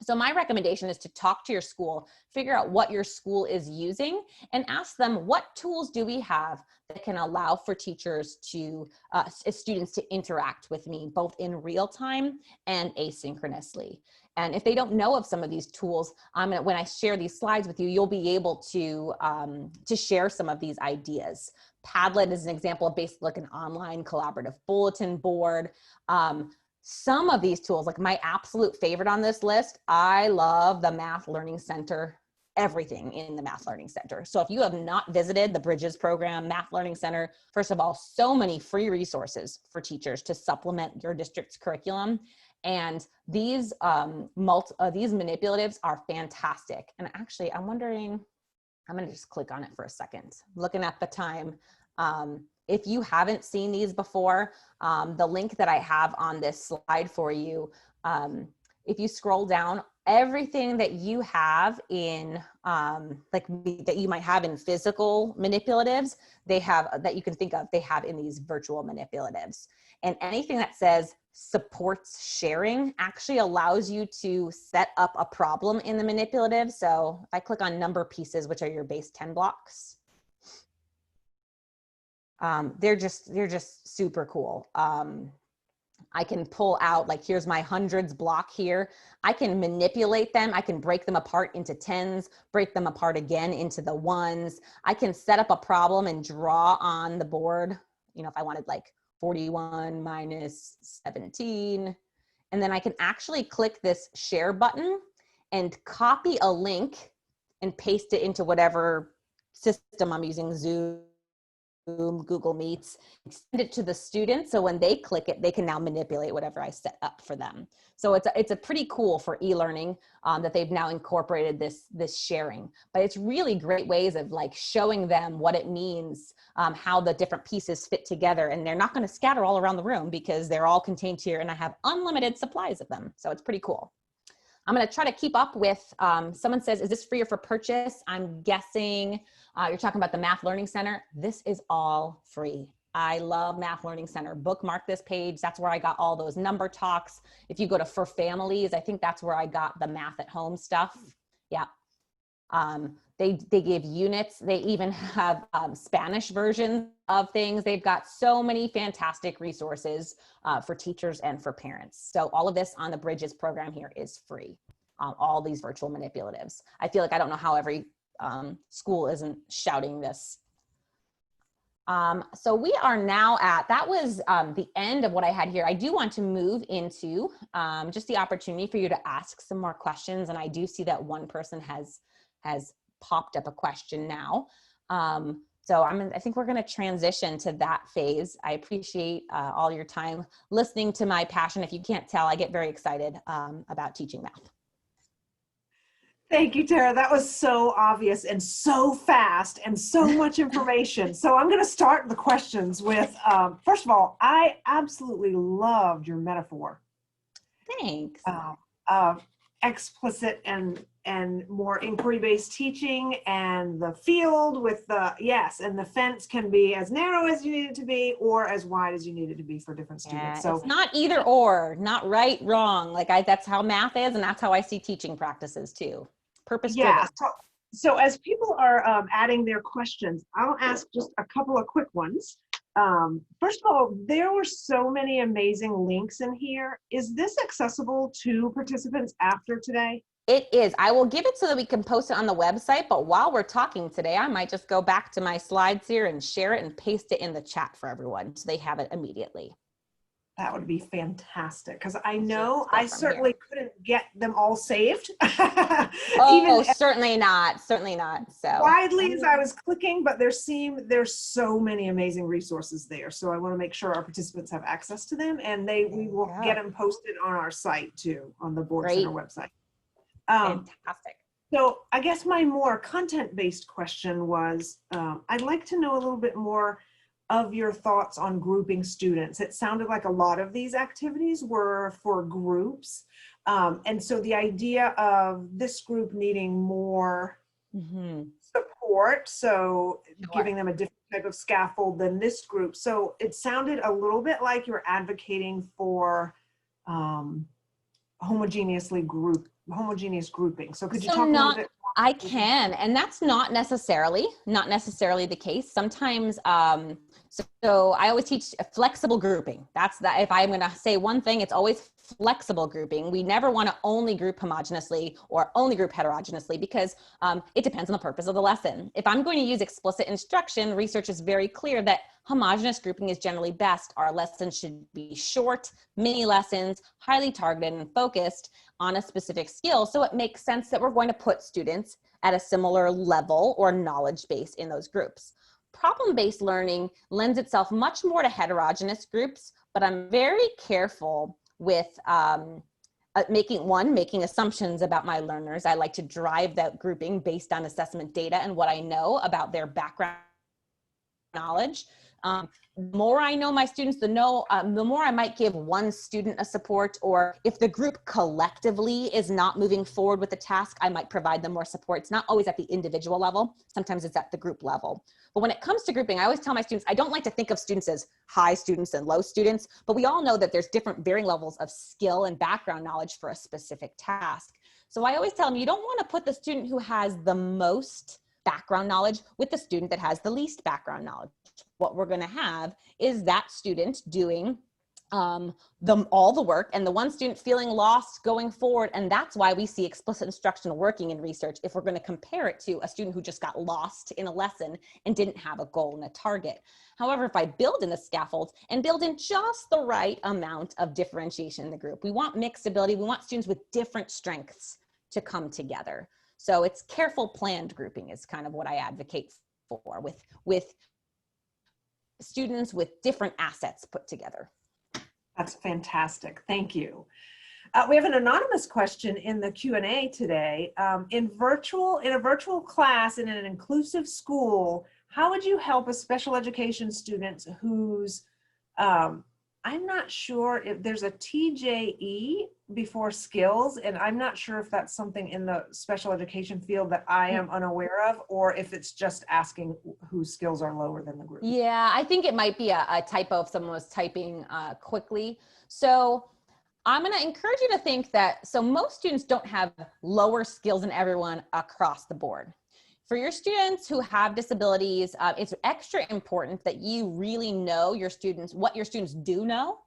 So my recommendation is to talk to your school, figure out what your school is using, and ask them, what tools do we have that can allow for teachers to, students to interact with me, both in real time and asynchronously. And if they don't know of some of these tools, when I share these slides with you, you'll be able to share some of these ideas. Padlet is an example of basically like an online collaborative bulletin board. Some of these tools, like my absolute favorite on this list, I love the Math Learning Center, everything in the Math Learning Center. So if you have not visited the Bridges program, Math Learning Center, first of all, so many free resources for teachers to supplement your district's curriculum. And these manipulatives are fantastic. And actually, I'm wondering, I'm going to just click on it for a second. Looking at the time. If you haven't seen these before, the link that I have on this slide for you, if you scroll down, everything that you have in, that you might have in physical manipulatives, they have, that you can think of, they have in these virtual manipulatives. And anything that says supports sharing actually allows you to set up a problem in the manipulative. So if I click on number pieces, which are your base 10 blocks, they're just super cool. I can pull out, like, here's my hundreds block here. I can manipulate them. I can break them apart into tens, break them apart again into the ones. I can set up a problem and draw on the board, you know, if I wanted like 41 minus 17. And then I can actually click this share button and copy a link and paste it into whatever system I'm using, Zoom, Google Meets, send it to the student. So when they click it, they can now manipulate whatever I set up for them. So it's a pretty cool for e-learning that they've now incorporated this sharing. But it's really great ways of like showing them what it means, how the different pieces fit together. And they're not going to scatter all around the room because they're all contained here and I have unlimited supplies of them. So it's pretty cool. I'm going to try to keep up with, someone says, is this free or for purchase? I'm guessing you're talking about the Math Learning Center. This is all free. I love Math Learning Center. Bookmark this page. That's where I got all those number talks. If you go to For Families, I think that's where I got the math at home stuff. Yeah. They give units. They even have Spanish versions of things. They've got so many fantastic resources for teachers and for parents. So all of this on the Bridges program here is free. All these virtual manipulatives. I feel like I don't know how every school isn't shouting this. So we are now at, that was the end of what I had here. I do want to move into just the opportunity for you to ask some more questions. And I do see that one person has popped up a question now. So I think we're going to transition to that phase. I appreciate all your time listening to my passion. If you can't tell, I get very excited about teaching math. Thank you, Tara. That was so obvious and so fast and so much information. So I'm going to start the questions with, first of all, I absolutely loved your metaphor. Thanks. Explicit and more inquiry-based teaching, and the field with the, yes, and the fence can be as narrow as you need it to be or as wide as you need it to be for different students. So it's not either or, not right, wrong. Like that's how math is, and that's how I see teaching practices too. Purpose-driven. Yeah. So as people are adding their questions, I'll ask just a couple of quick ones. First of all, there were so many amazing links in here. Is this accessible to participants after today? It is. I will give it so that we can post it on the website, but while we're talking today, I might just go back to my slides here and share it and paste it in the chat for everyone so they have it immediately. That would be fantastic, because I know I certainly couldn't get them all saved. Oh, certainly not. Certainly not. So widely as I was clicking, but there's so many amazing resources there. So I want to make sure our participants have access to them, and we will get them posted on our site too, on the Board Center website. Fantastic. So I guess my more content-based question was, I'd like to know a little bit more of your thoughts on grouping students. It sounded like a lot of these activities were for groups. And so the idea of this group needing more support, so giving them a different type of scaffold than this group. So it sounded a little bit like you're advocating for homogeneous grouping. So could you talk a little bit? I can, and that's not necessarily the case. Sometimes, so I always teach a flexible grouping. That's that. If I'm going to say one thing, it's always flexible grouping. We never want to only group homogeneously or only group heterogeneously, because it depends on the purpose of the lesson. If I'm going to use explicit instruction, research is very clear that homogeneous grouping is generally best. Our lessons should be short, mini lessons, highly targeted and focused on a specific skill. So it makes sense that we're going to put students at a similar level or knowledge base in those groups. Problem-based learning lends itself much more to heterogeneous groups, but I'm very careful with making assumptions about my learners. I like to drive that grouping based on assessment data and what I know about their background knowledge. The more I know my students, the more I might give one student a support, or if the group collectively is not moving forward with the task, I might provide them more support. It's not always at the individual level. Sometimes it's at the group level. But when it comes to grouping, I always tell my students, I don't like to think of students as high students and low students, but we all know that there's different varying levels of skill and background knowledge for a specific task. So I always tell them, you don't want to put the student who has the most background knowledge with the student that has the least background knowledge. What we're going to have is that student doing all the work, and the one student feeling lost going forward. And that's why we see explicit instruction working in research if we're going to compare it to a student who just got lost in a lesson and didn't have a goal and a target. However, if I build in the scaffolds and build in just the right amount of differentiation in the group, we want mixed ability, we want students with different strengths to come together. So it's careful planned grouping is kind of what I advocate for, with students with different assets put together. That's fantastic. Thank you. We have an anonymous question in the Q&A today. In a virtual class in an inclusive school, how would you help a special education student who's, I'm not sure if there's a TJE before skills, and I'm not sure if that's something in the special education field that I am unaware of, or if it's just asking whose skills are lower than the group. Yeah, I think it might be a typo if someone was typing quickly. So I'm going to encourage you to think that, so most students don't have lower skills than everyone across the board. For your students who have disabilities, it's extra important that you really know your students, what your students do know,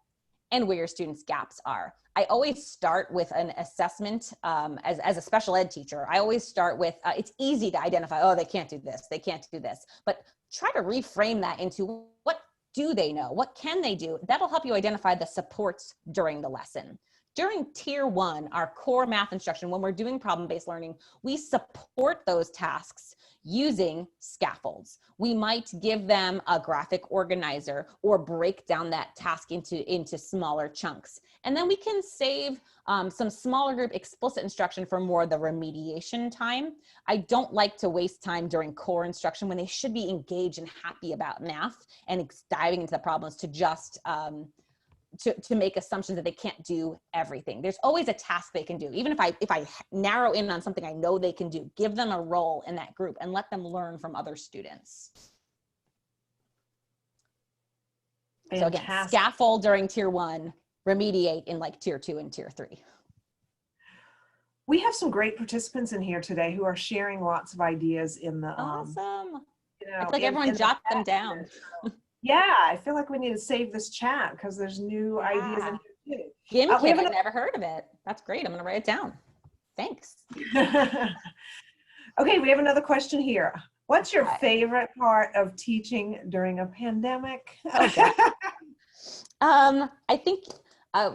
and where your students' gaps are. I always start with an assessment as a special ed teacher. I always start with, it's easy to identify, oh, they can't do this, they can't do this, but try to reframe that into what do they know? What can they do? That'll help you identify the supports during the lesson. During tier 1, our core math instruction, when we're doing problem-based learning, we support those tasks using scaffolds. We might give them a graphic organizer or break down that task into smaller chunks. And then we can save some smaller group explicit instruction for more of the remediation time. I don't like to waste time during core instruction when they should be engaged and happy about math and diving into the problems to just to make assumptions that they can't do everything. There's always a task they can do. Even if I narrow in on something I know they can do, give them a role in that group and let them learn from other students. Fantastic. So again, scaffold during tier 1, remediate in like tier 2 and tier 3. We have some great participants in here today who are sharing lots of ideas in the Awesome. You know, I feel like everyone jot them down. Yeah, I feel like we need to save this chat because there's new ideas in here too. GimKit, I've never heard of it. That's great. I'm going to write it down. Thanks. Okay, we have another question here. What's your favorite part of teaching during a pandemic? I think a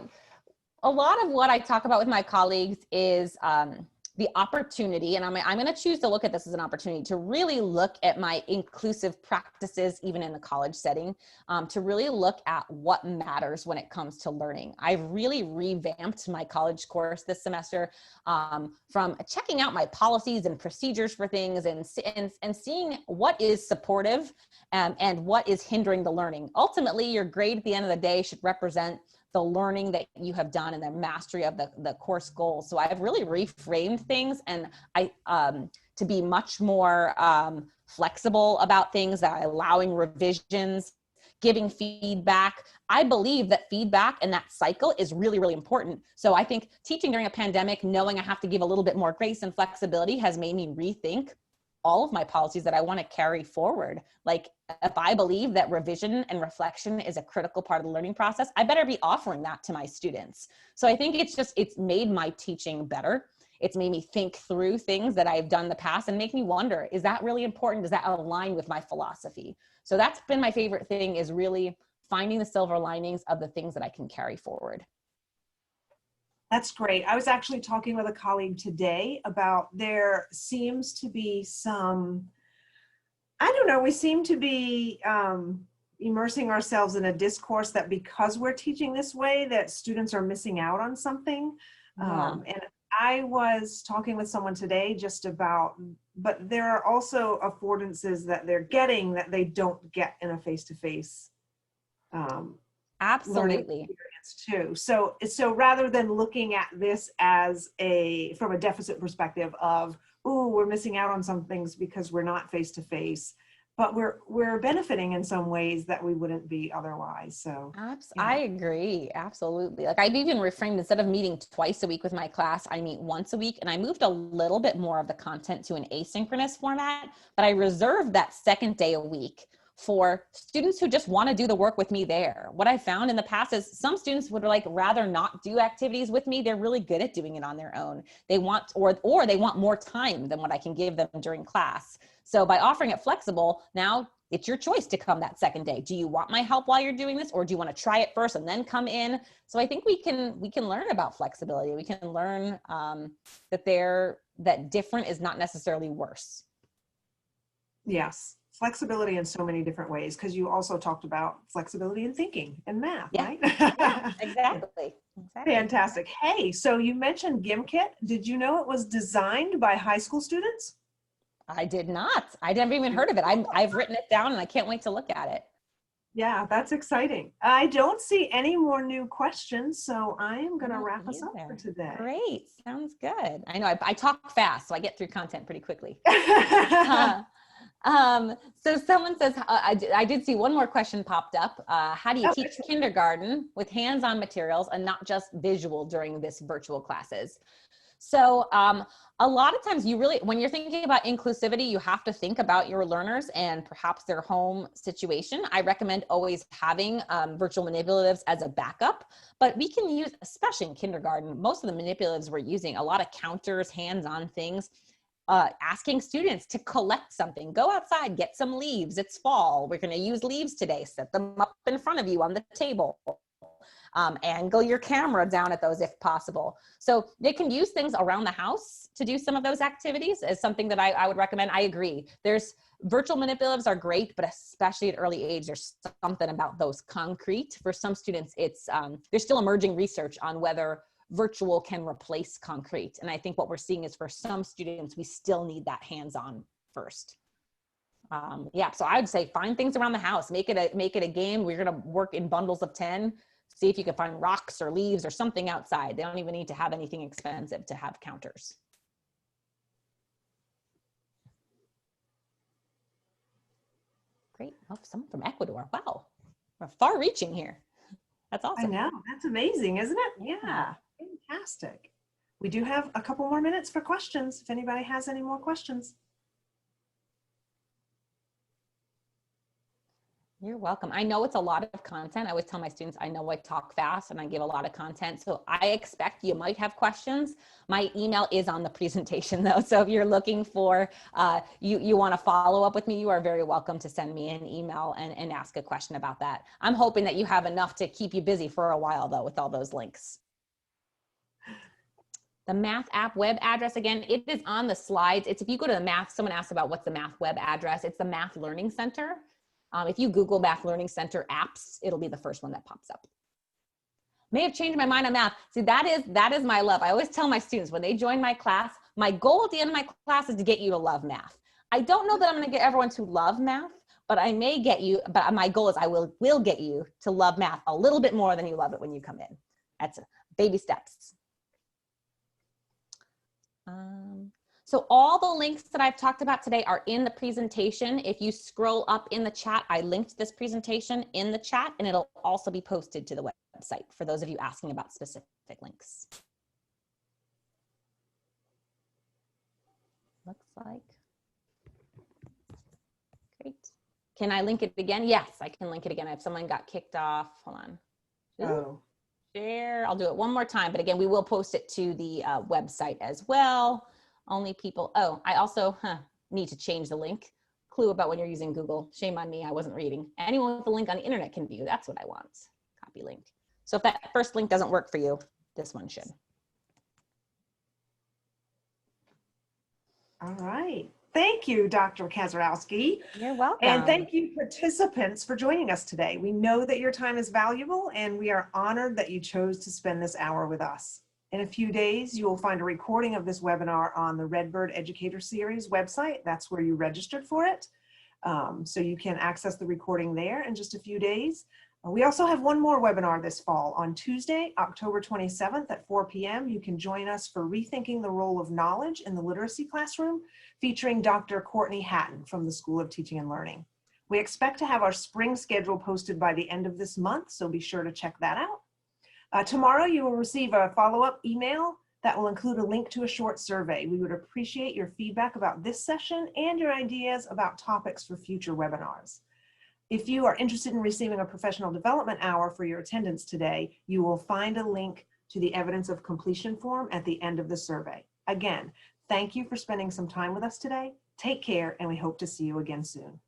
lot of what I talk about with my colleagues is the opportunity, and I'm going to choose to look at this as an opportunity to really look at my inclusive practices, even in the college setting, to really look at what matters when it comes to learning. I've really revamped my college course this semester from checking out my policies and procedures for things and seeing what is supportive and what is hindering the learning. Ultimately, your grade at the end of the day should represent the learning that you have done and the mastery of the course goals. So I've really reframed things and to be much more flexible about things, allowing revisions, giving feedback. I believe that feedback and that cycle is really, really important. So I think teaching during a pandemic, knowing I have to give a little bit more grace and flexibility has made me rethink all of my policies that I want to carry forward. Like if I believe that revision and reflection is a critical part of the learning process, I better be offering that to my students. So I think it's made my teaching better. It's made me think through things that I've done in the past and make me wonder, is that really important? Does that align with my philosophy? So that's been my favorite thing, is really finding the silver linings of the things that I can carry forward. That's great. I was actually talking with a colleague today about there seems to be some, I don't know, we seem to be immersing ourselves in a discourse that because we're teaching this way, that students are missing out on something. And I was talking with someone today just about, but there are also affordances that they're getting that they don't get in a face-to-face Absolutely. Too. So rather than looking at this as from a deficit perspective of, ooh, we're missing out on some things because we're not face to face, but we're benefiting in some ways that we wouldn't be otherwise. So I agree. Absolutely. Like I've even reframed, instead of meeting twice a week with my class, I meet once a week, and I moved a little bit more of the content to an asynchronous format, but I reserved that second day a week for students who just want to do the work with me there. What I found in the past is some students would like rather not do activities with me. They're really good at doing it on their own. They want, or they want more time than what I can give them during class. So by offering it flexible, now it's your choice to come that second day. Do you want my help while you're doing this, or do you want to try it first and then come in? So I think we can learn about flexibility. We can learn that different is not necessarily worse. Yes, flexibility in so many different ways, because you also talked about flexibility in thinking and math, Yeah. right? Yeah, exactly. Fantastic. Hey, so you mentioned GimKit. Did you know it was designed by high school students? I did not. I never even heard of it. I've written it down and I can't wait to look at it. Yeah, that's exciting. I don't see any more new questions, so I am going to wrap us up for today. Great. Sounds good. I know I talk fast, so I get through content pretty quickly. So someone says, I did see one more question popped up. How do you teach kindergarten with hands-on materials and not just visual during this virtual classes? So a lot of times when you're thinking about inclusivity, you have to think about your learners and perhaps their home situation. I recommend always having virtual manipulatives as a backup, but we can use, especially in kindergarten, most of the manipulatives we're using, a lot of counters, hands-on things, asking students to collect something, go outside, get some leaves. It's fall. We're going to use leaves today. Set them up in front of you on the table. Angle your camera down at those if possible. So they can use things around the house to do some of those activities is something that I would recommend. I agree. Virtual manipulatives are great, but especially at early age, there's something about those concrete. For some students, there's still emerging research on whether virtual can replace concrete. And I think what we're seeing is for some students, we still need that hands-on first. So I would say find things around the house, make it a game. We're going to work in bundles of 10. See if you can find rocks or leaves or something outside. They don't even need to have anything expensive to have counters. Great. Oh, someone from Ecuador. Wow. We're far reaching here. That's awesome. I know. That's amazing, isn't it? Yeah. Fantastic. We do have a couple more minutes for questions if anybody has any more questions. You're welcome. I know it's a lot of content. I always tell my students, I know I talk fast and I give a lot of content. So I expect you might have questions. My email is on the presentation though. So if you're looking for, you want to follow up with me, you are very welcome to send me an email and ask a question about that. I'm hoping that you have enough to keep you busy for a while though with all those links. The Math app web address, again, it is on the slides. If you go to the Math, someone asked about what's the Math web address. It's the Math Learning Center. If you Google Math Learning Center apps, it'll be the first one that pops up. May have changed my mind on math. See, that is my love. I always tell my students when they join my class, my goal at the end of my class is to get you to love math. I don't know that I'm going to get everyone to love math, but I may get you, but my goal is I will get you to love math a little bit more than you love it when you come in. That's baby steps. So all the links that I've talked about today are in the presentation. If you scroll up in the chat, I linked this presentation in the chat and it'll also be posted to the website for those of you asking about specific links. Looks like. Great. Can I link it again? Yes, I can link it again. If someone got kicked off, hold on. Oh. Share, I'll do it one more time, but again, we will post it to the website as well. Only people, I also need to change the link. Clue about when you're using Google. Shame on me, I wasn't reading. Anyone with a link on the internet can view. That's what I want. Copy link. So if that first link doesn't work for you, this one should. All right. Thank you, Dr. Kazarowski. You're welcome. And thank you, participants, for joining us today. We know that your time is valuable, and we are honored that you chose to spend this hour with us. In a few days, you will find a recording of this webinar on the Redbird Educator Series website. That's where you registered for it. So you can access the recording there in just a few days. We also have one more webinar this fall. On Tuesday, October 27th at 4 p.m., you can join us for Rethinking the Role of Knowledge in the Literacy Classroom, featuring Dr. Courtney Hatton from the School of Teaching and Learning. We expect to have our spring schedule posted by the end of this month, so be sure to check that out. Tomorrow, you will receive a follow-up email that will include a link to a short survey. We would appreciate your feedback about this session and your ideas about topics for future webinars. If you are interested in receiving a professional development hour for your attendance today, you will find a link to the evidence of completion form at the end of the survey. Again, thank you for spending some time with us today. Take care, and we hope to see you again soon.